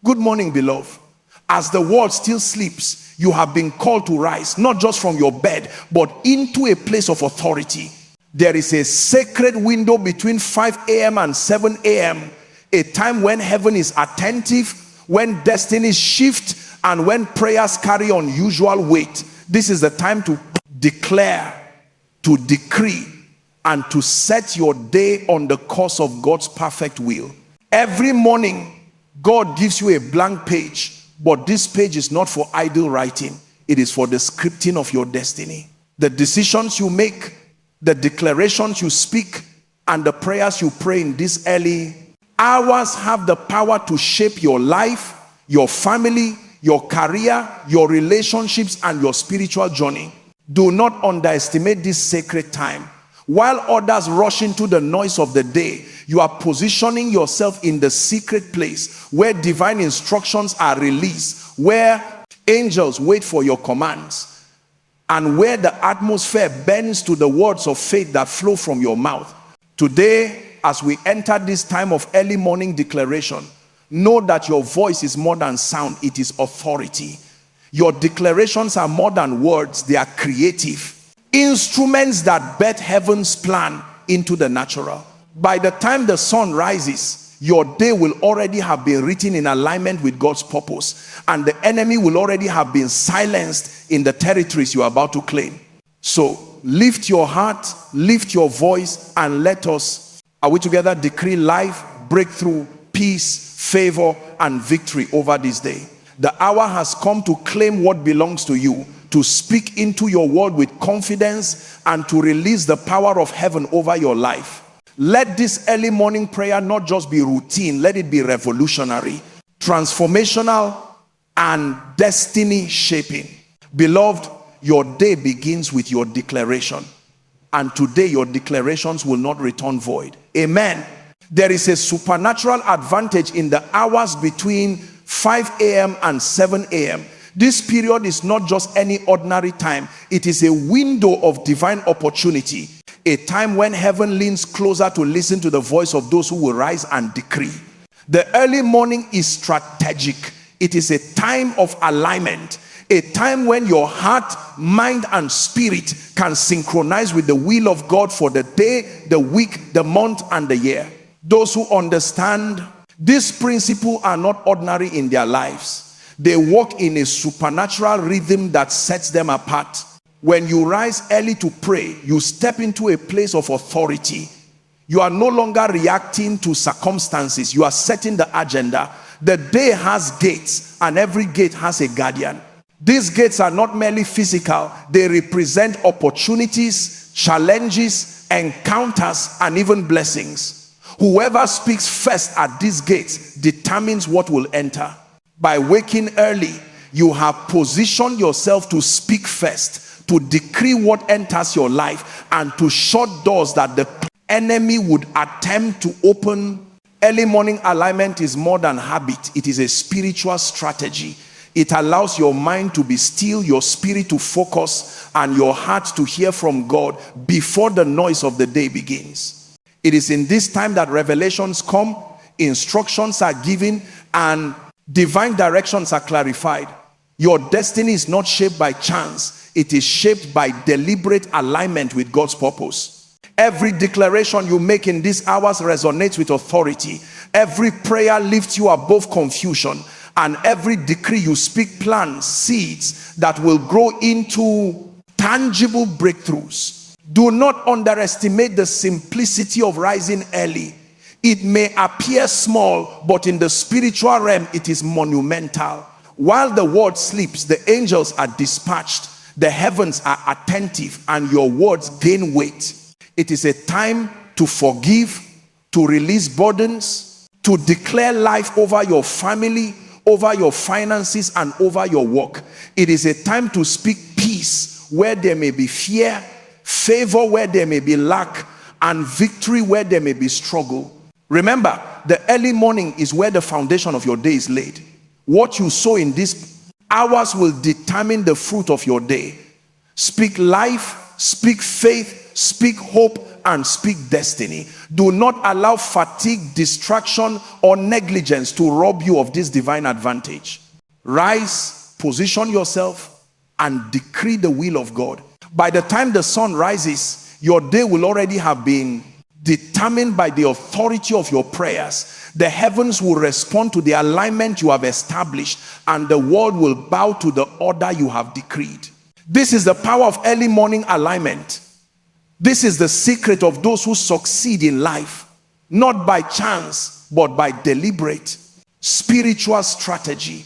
Good morning, beloved. As the world still sleeps, you have been called to rise, not just from your bed, but into a place of authority. There is a sacred window between 5 a.m. and 7 a.m., a time when heaven is attentive, when destinies shift, and when prayers carry unusual weight. This is the time to declare, to decree, and to set your day on the course of God's perfect will. Every morning, God gives you a blank page, but this page is not for idle writing. It is for the scripting of your destiny. The decisions you make, the declarations you speak, and the prayers you pray in these early hours have the power to shape your life, your family, your career, your relationships, and your spiritual journey. Do not underestimate this sacred time. While others rush into the noise of the day, you are positioning yourself in the secret place where divine instructions are released, where angels wait for your commands, and where the atmosphere bends to the words of faith that flow from your mouth. Today, as we enter this time of early morning declaration, know that your voice is more than sound, it is authority. Your declarations are more than words, they are creative. Instruments that birth heaven's plan into the natural. By the time the sun rises, your day will already have been written in alignment with God's purpose, and the enemy will already have been silenced in the territories you are about to claim. So lift your heart, lift your voice, and let us, are we together, decree life, breakthrough, peace, favor, and victory over this day. The hour has come to claim what belongs to you, to speak into your world with confidence, and to release the power of heaven over your life. Let this early morning prayer not just be routine, let it be revolutionary, transformational, and destiny shaping. Beloved, your day begins with your declaration, and today your declarations will not return void. Amen. There is a supernatural advantage in the hours between 5 a.m. and 7 a.m. This period is not just any ordinary time. It is a window of divine opportunity, a time when heaven leans closer to listen to the voice of those who will rise and decree. The early morning is strategic. It is a time of alignment, a time when your heart, mind, and spirit can synchronize with the will of God for the day, the week, the month, and the year. Those who understand this principle are not ordinary in their lives. They walk in a supernatural rhythm that sets them apart. When you rise early to pray, you step into a place of authority. You are no longer reacting to circumstances. You are setting the agenda. The day has gates, and every gate has a guardian. These gates are not merely physical. They represent opportunities, challenges, encounters, and even blessings. Whoever speaks first at these gates determines what will enter. By waking early, you have positioned yourself to speak first, to decree what enters your life, and to shut doors that the enemy would attempt to open. Early morning alignment is more than habit. It is a spiritual strategy. It allows your mind to be still, your spirit to focus, and your heart to hear from God before the noise of the day begins. It is in this time that revelations come, instructions are given, and divine directions are clarified. Your destiny is not shaped by chance. It is shaped by deliberate alignment with God's purpose. Every declaration you make in these hours resonates with authority. Every prayer lifts you above confusion. And every decree you speak plants seeds that will grow into tangible breakthroughs. Do not underestimate the simplicity of rising early. It may appear small, but in the spiritual realm, it is monumental. While the world sleeps, the angels are dispatched, the heavens are attentive, and your words gain weight. It is a time to forgive, to release burdens, to declare life over your family, over your finances, and over your work. It is a time to speak peace where there may be fear, favor where there may be lack, and victory where there may be struggle. Remember, the early morning is where the foundation of your day is laid. What you sow in these hours will determine the fruit of your day. Speak life, speak faith, speak hope, and speak destiny. Do not allow fatigue, distraction, or negligence to rob you of this divine advantage. Rise, position yourself, and decree the will of God. By the time the sun rises, your day will already have been determined by the authority of your prayers. The heavens will respond to the alignment you have established, and the world will bow to the order you have decreed. This is the power of early morning alignment. This is the secret of those who succeed in life, not by chance, but by deliberate spiritual strategy.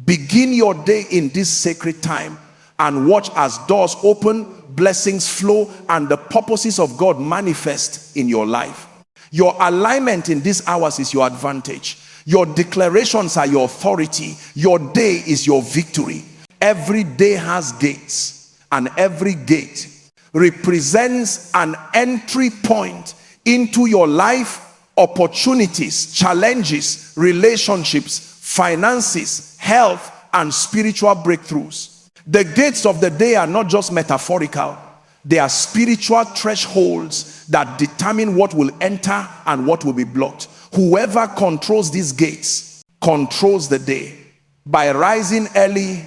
Begin your day in this sacred time and watch as doors open, blessings flow, and the purposes of God manifest in your life. Your alignment in these hours is your advantage. Your declarations are your authority. Your day is your victory. Every day has gates, and every gate represents an entry point into your life, opportunities, challenges, relationships, finances, health, and spiritual breakthroughs. The gates of the day are not just metaphorical. They are spiritual thresholds that determine what will enter and what will be blocked. Whoever controls these gates controls the day. By rising early,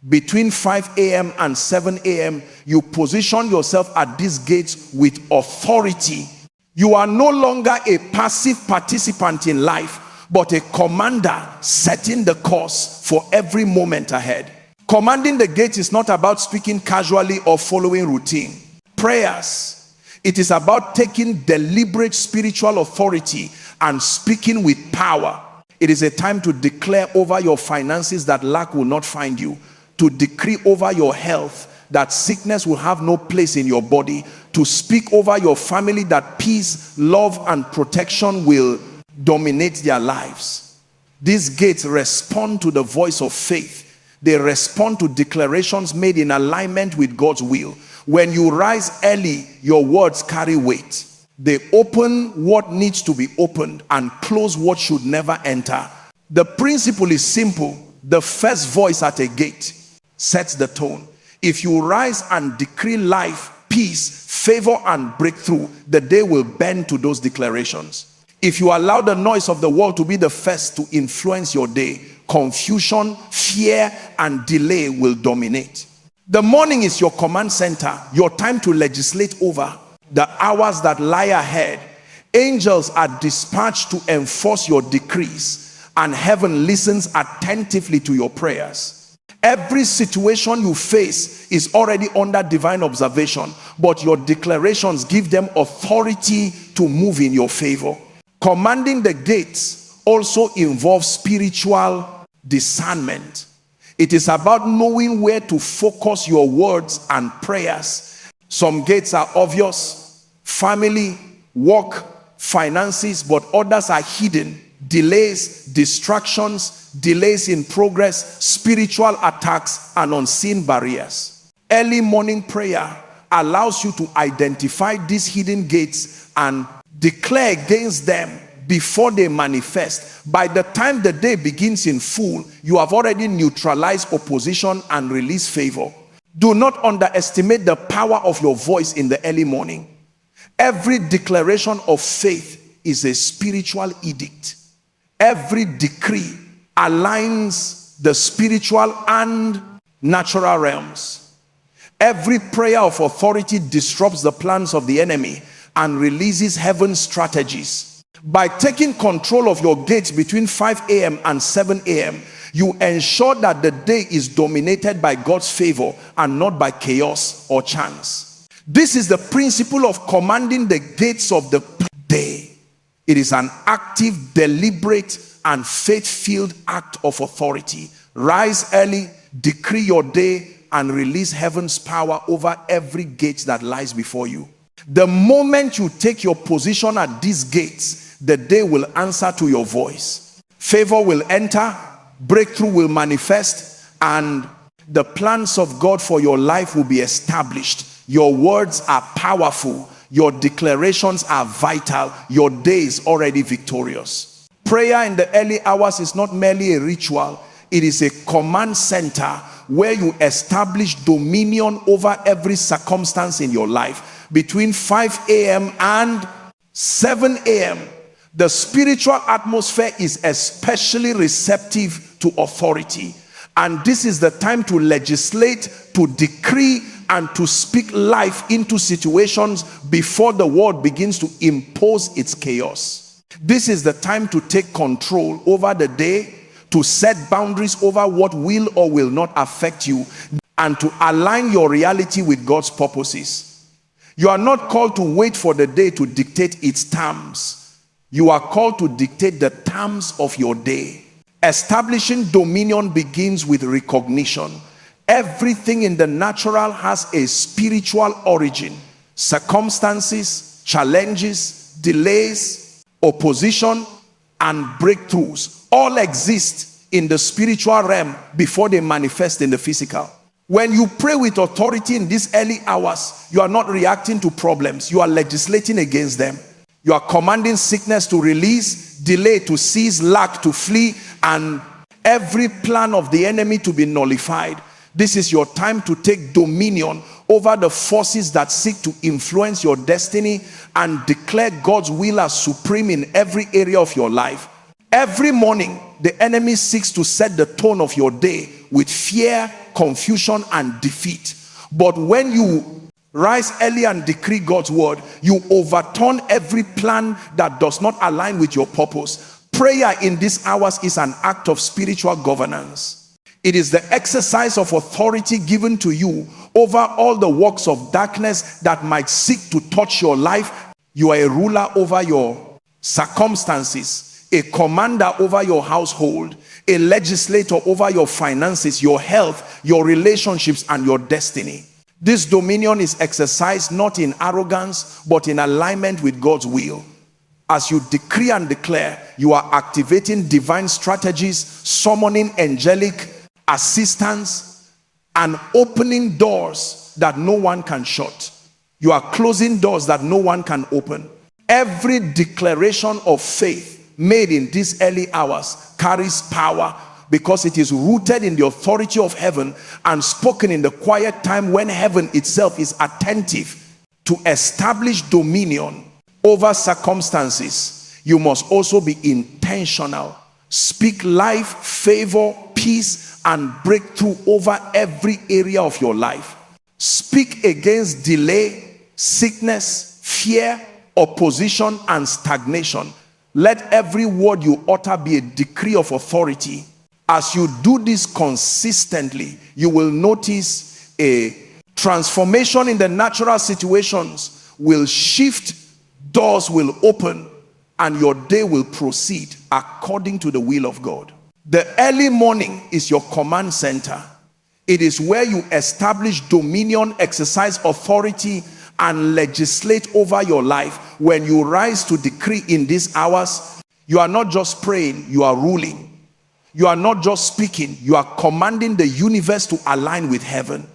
between 5 a.m. and 7 a.m., you position yourself at these gates with authority. You are no longer a passive participant in life, but a commander setting the course for every moment ahead. Commanding the gate is not about speaking casually or following routine. Prayers, it is about taking deliberate spiritual authority and speaking with power. It is a time to declare over your finances that lack will not find you, to decree over your health that sickness will have no place in your body, to speak over your family that peace, love, and protection will dominate their lives. These gates respond to the voice of faith. They respond to declarations made in alignment with God's will. When you rise early, your words carry weight. They open what needs to be opened and close what should never enter. The principle is simple. The first voice at a gate sets the tone. If you rise and decree life, peace, favor, and breakthrough, the day will bend to those declarations. If you allow the noise of the world to be the first to influence your day, confusion, fear, and delay will dominate. The morning is your command center, your time to legislate over the hours that lie ahead. Angels are dispatched to enforce your decrees, and heaven listens attentively to your prayers. Every situation you face is already under divine observation, but your declarations give them authority to move in your favor. Commanding the gates also involves spiritual discernment. It is about knowing where to focus your words and prayers. Some gates are obvious: family, work, finances, but others are hidden. Delays, distractions, delays in progress, spiritual attacks, and unseen barriers. Early morning prayer allows you to identify these hidden gates and declare against them before they manifest. By the time the day begins in full, you have already neutralized opposition and released favor. Do not underestimate the power of your voice in the early morning. Every declaration of faith is a spiritual edict. Every decree aligns the spiritual and natural realms. Every prayer of authority disrupts the plans of the enemy and releases heaven's strategies. By taking control of your gates between 5 a.m. and 7 a.m., you ensure that the day is dominated by God's favor and not by chaos or chance. This is the principle of commanding the gates of the day. It is an active, deliberate, and faith-filled act of authority. Rise early, decree your day, and release heaven's power over every gate that lies before you. The moment you take your position at these gates, the day will answer to your voice. Favor will enter, breakthrough will manifest, and the plans of God for your life will be established. Your words are powerful. Your declarations are vital. Your day is already victorious. Prayer in the early hours is not merely a ritual. It is a command center where you establish dominion over every circumstance in your life. between 5 a.m. and 7 a.m., the spiritual atmosphere is especially receptive to authority. And this is the time to legislate, to decree, and to speak life into situations before the world begins to impose its chaos. This is the time to take control over the day, to set boundaries over what will or will not affect you, and to align your reality with God's purposes. You are not called to wait for the day to dictate its terms. You are called to dictate the terms of your day. Establishing dominion begins with recognition. Everything in the natural has a spiritual origin. Circumstances, challenges, delays, opposition, and breakthroughs all exist in the spiritual realm before they manifest in the physical. When you pray with authority in these early hours, you are not reacting to problems. You are legislating against them. You are commanding sickness to release, delay to cease, lack to flee, and every plan of the enemy to be nullified. This is your time to take dominion over the forces that seek to influence your destiny and declare God's will as supreme in every area of your life. Every morning, the enemy seeks to set the tone of your day with fear, confusion, and defeat. But when you rise early and decree God's word, you overturn every plan that does not align with your purpose. Prayer in these hours is an act of spiritual governance. It is the exercise of authority given to you over all the works of darkness that might seek to touch your life. You are a ruler over your circumstances, a commander over your household, a legislator over your finances, your health, your relationships, and your destiny. This dominion is exercised not in arrogance, but in alignment with God's will. As you decree and declare, you are activating divine strategies, summoning angelic assistance, and opening doors that no one can shut. You are closing doors that no one can open. Every declaration of faith made in these early hours carries power, because it is rooted in the authority of heaven and spoken in the quiet time when heaven itself is attentive to establish dominion over circumstances. You must also be intentional. Speak life, favor, peace, and breakthrough over every area of your life. Speak against delay, sickness, fear, opposition, and stagnation. Let every word you utter be a decree of authority. As you do this consistently, you will notice a transformation in the natural situations will shift, doors will open, and your day will proceed according to the will of God. The early morning is your command center. It is where you establish dominion, exercise authority, and legislate over your life. When you rise to decree in these hours, you are not just praying, you are ruling. You are not just speaking, you are commanding the universe to align with heaven.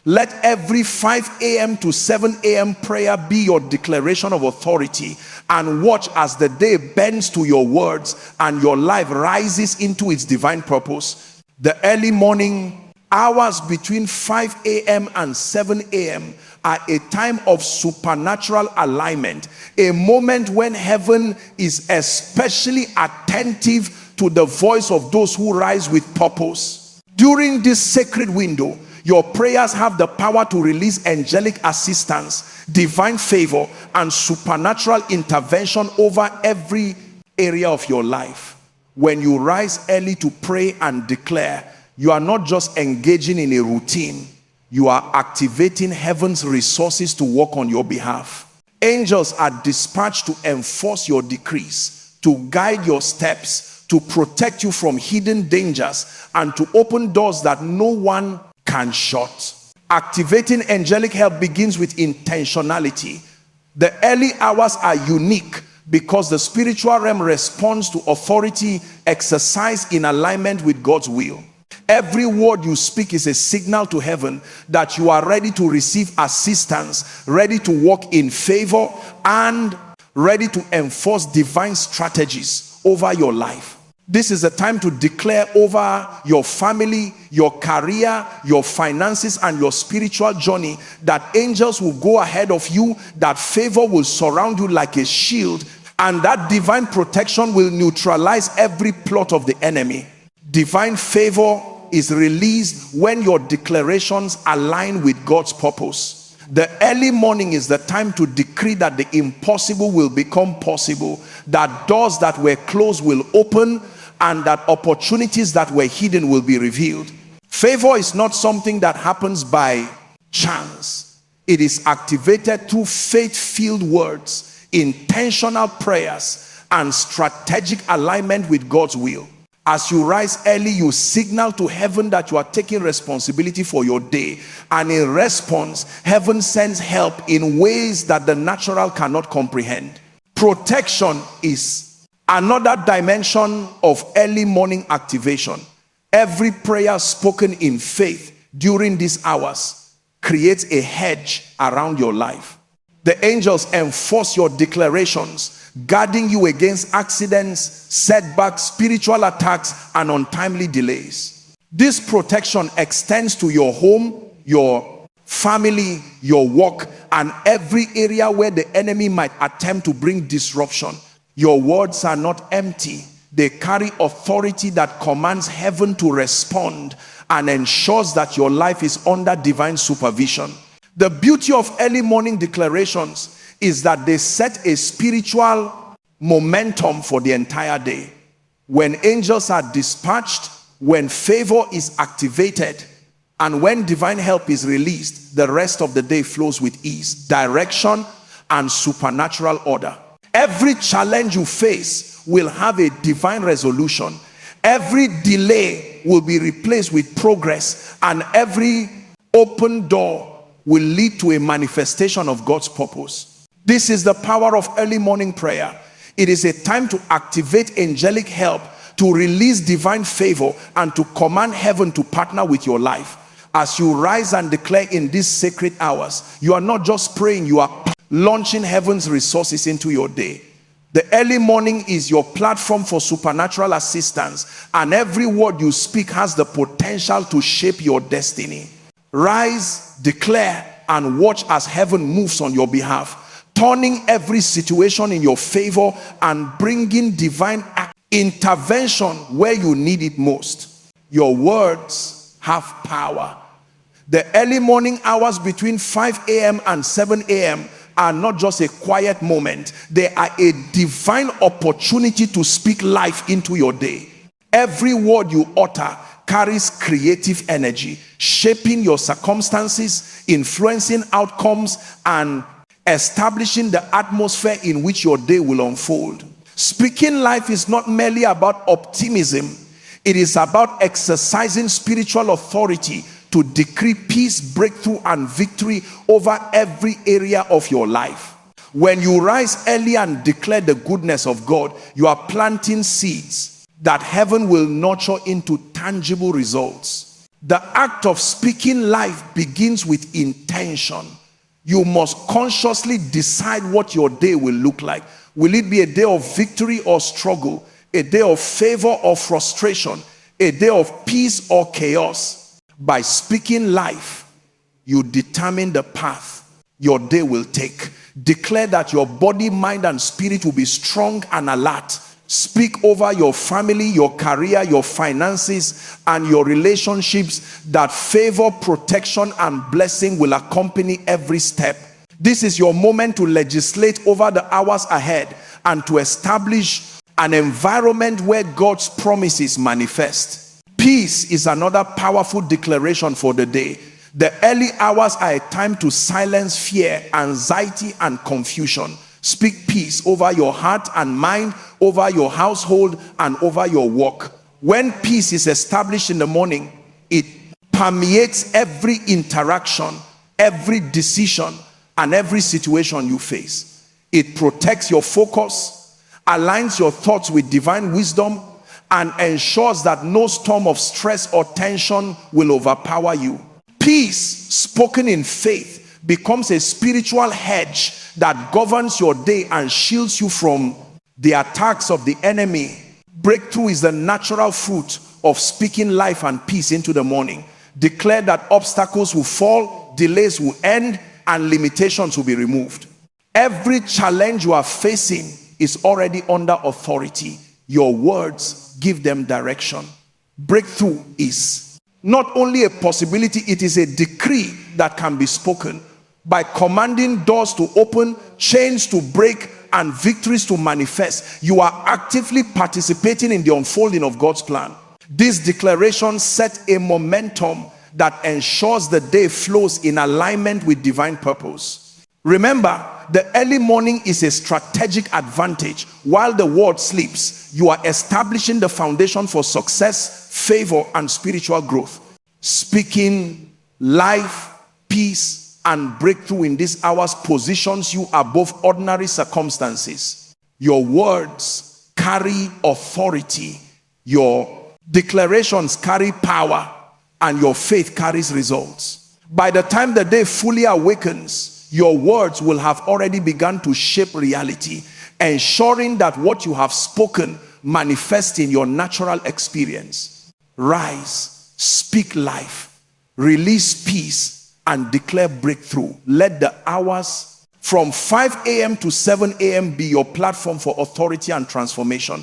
Let every 5 a.m. to 7 a.m. prayer be your declaration of authority, and watch as the day bends to your words and your life rises into its divine purpose. The early morning hours between 5 a.m. and 7 a.m. are a time of supernatural alignment, a moment when heaven is especially attentive to the voice of those who rise with purpose. During this sacred window, your prayers have the power to release angelic assistance, divine favor, and supernatural intervention over every area of your life. When you rise early to pray and declare, you are not just engaging in a routine, you are activating heaven's resources to work on your behalf. Angels are dispatched to enforce your decrees, to guide your steps, to protect you from hidden dangers, and to open doors that no one can shut. Activating angelic help begins with intentionality. The early hours are unique because the spiritual realm responds to authority exercised in alignment with God's will. Every word you speak is a signal to heaven that you are ready to receive assistance, ready to walk in favor, and ready to enforce divine strategies over your life. This is the time to declare over your family, your career, your finances, and your spiritual journey that angels will go ahead of you, that favor will surround you like a shield, and that divine protection will neutralize every plot of the enemy. Divine favor is released when your declarations align with God's purpose. The early morning is the time to decree that the impossible will become possible, that doors that were closed will open, and that opportunities that were hidden will be revealed. Favor is not something that happens by chance. It is activated through faith-filled words, intentional prayers, and strategic alignment with God's will. As you rise early, you signal to heaven that you are taking responsibility for your day. And in response, heaven sends help in ways that the natural cannot comprehend. Protection is another dimension of early morning activation. Every prayer spoken in faith during these hours creates a hedge around your life. The angels enforce your declarations, guarding you against accidents, setbacks, spiritual attacks, and untimely delays. This protection extends to your home, your family, your work, and every area where the enemy might attempt to bring disruption. Your words are not empty. They carry authority that commands heaven to respond and ensures that your life is under divine supervision. The beauty of early morning declarations is that they set a spiritual momentum for the entire day. When angels are dispatched, when favor is activated, and when divine help is released, the rest of the day flows with ease, direction, and supernatural order. Every challenge you face will have a divine resolution. Every delay will be replaced with progress, and every open door will lead to a manifestation of God's purpose. This is the power of early morning prayer. It is a time to activate angelic help, to release divine favor, and to command heaven to partner with your life. As you rise and declare in these sacred hours, you are not just praying, you are launching heaven's resources into your day. The early morning is your platform for supernatural assistance, and every word you speak has the potential to shape your destiny. Rise, declare, and watch as heaven moves on your behalf, turning every situation in your favor and bringing divine intervention where you need it most. Your words have power. The early morning hours between 5 a.m. and 7 a.m. are not just a quiet moment. They are a divine opportunity to speak life into your day. Every word you utter carries creative energy, shaping your circumstances, influencing outcomes, and establishing the atmosphere in which your day will unfold. Speaking life is not merely about optimism. It is about exercising spiritual authority to decree peace, breakthrough, and victory over every area of your life. When you rise early and declare the goodness of God, you are planting seeds that heaven will nurture into tangible results. The act of speaking life begins with intention. You must consciously decide what your day will look like. Will it be a day of victory or struggle? A day of favor or frustration? A day of peace or chaos? By speaking life, you determine the path your day will take. Declare that your body, mind, and spirit will be strong and alert. Speak over your family, your career, your finances, and your relationships that favor, protection, and blessing will accompany every step. This is your moment to legislate over the hours ahead and to establish an environment where God's promises manifest. Peace is another powerful declaration for the day. The early hours are a time to silence fear, anxiety, and confusion. Speak peace over your heart and mind, over your household, and over your work. When peace is established in the morning, it permeates every interaction, every decision, and every situation you face. It protects your focus, aligns your thoughts with divine wisdom, and ensures that no storm of stress or tension will overpower you. Peace spoken in faith becomes a spiritual hedge that governs your day and shields you from the attacks of the enemy, Breakthrough is the natural fruit of speaking life and peace into the morning. Declare that obstacles will fall, delays will end, and limitations will be removed. Every challenge you are facing is already under authority. Your words give them direction. Breakthrough is not only a possibility, it is a decree that can be spoken. By commanding doors to open, chains to break, and victories to manifest, you are actively participating in the unfolding of God's plan. These declarations set a momentum that ensures the day flows in alignment with divine purpose. Remember, the early morning is a strategic advantage. While the world sleeps, you are establishing the foundation for success, favor, and spiritual growth. Speaking life, peace, and breakthrough in these hours positions you above ordinary circumstances. Your words carry authority. Your declarations carry power, and your faith carries results. By the time the day fully awakens, your words will have already begun to shape reality, ensuring that what you have spoken manifests in your natural experience. Rise, speak life, release peace, and declare breakthrough. Let the hours from 5 a.m. to 7 a.m. be your platform for authority and transformation.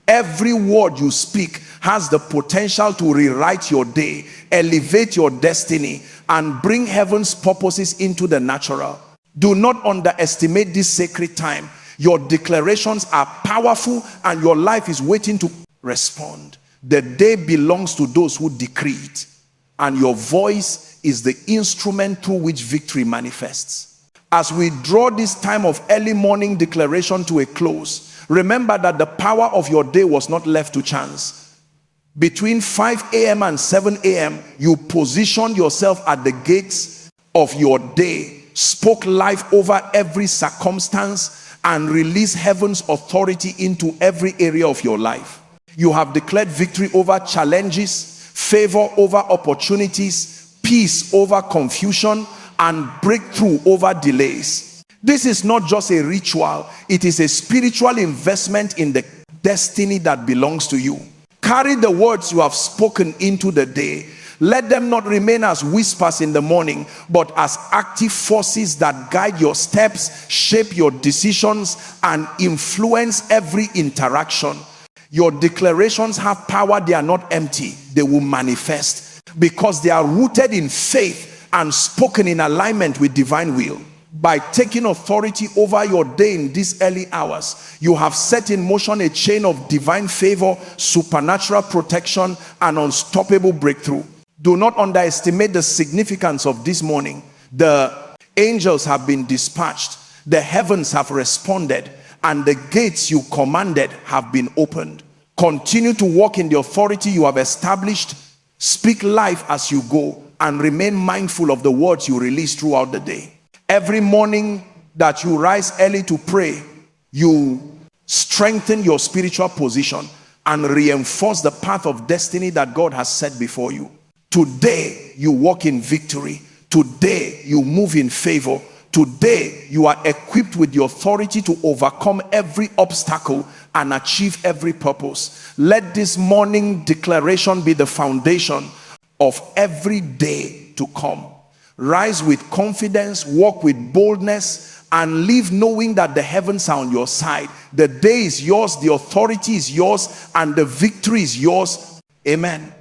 Every word you speak has the potential to rewrite your day, elevate your destiny, and bring heaven's purposes into the natural. Do not underestimate this sacred time. Your declarations are powerful, and your life is waiting to respond. The day belongs to those who decree it, and your voice is the instrument through which victory manifests. As we draw this time of early morning declaration to a close, remember that the power of your day was not left to chance. Between 5 a.m. and 7 a.m., you positioned yourself at the gates of your day, spoke life over every circumstance, and released heaven's authority into every area of your life. You have declared victory over challenges, favor over opportunities, peace over confusion, and breakthrough over delays. This is not just a ritual, it is a spiritual investment in the destiny that belongs to you. Carry the words you have spoken into the day. Let them not remain as whispers in the morning, but as active forces that guide your steps, shape your decisions, and influence every interaction. Your declarations have power. They are not empty. They will manifest because they are rooted in faith and spoken in alignment with divine will. By taking authority over your day in these early hours, you have set in motion a chain of divine favor, supernatural protection, and unstoppable breakthrough. Do not underestimate the significance of this morning. The angels have been dispatched, the heavens have responded, and the gates you commanded have been opened. Continue to walk in the authority you have established. Speak life as you go, and remain mindful of the words you release throughout the day. Every morning that you rise early to pray, you strengthen your spiritual position and reinforce the path of destiny that God has set before you. Today, you walk in victory. Today, you move in favor. Today, you are equipped with the authority to overcome every obstacle and achieve every purpose. Let this morning declaration be the foundation of every day to come. Rise with confidence, walk with boldness, and live knowing that the heavens are on your side. The day is yours, the authority is yours, and the victory is yours. Amen.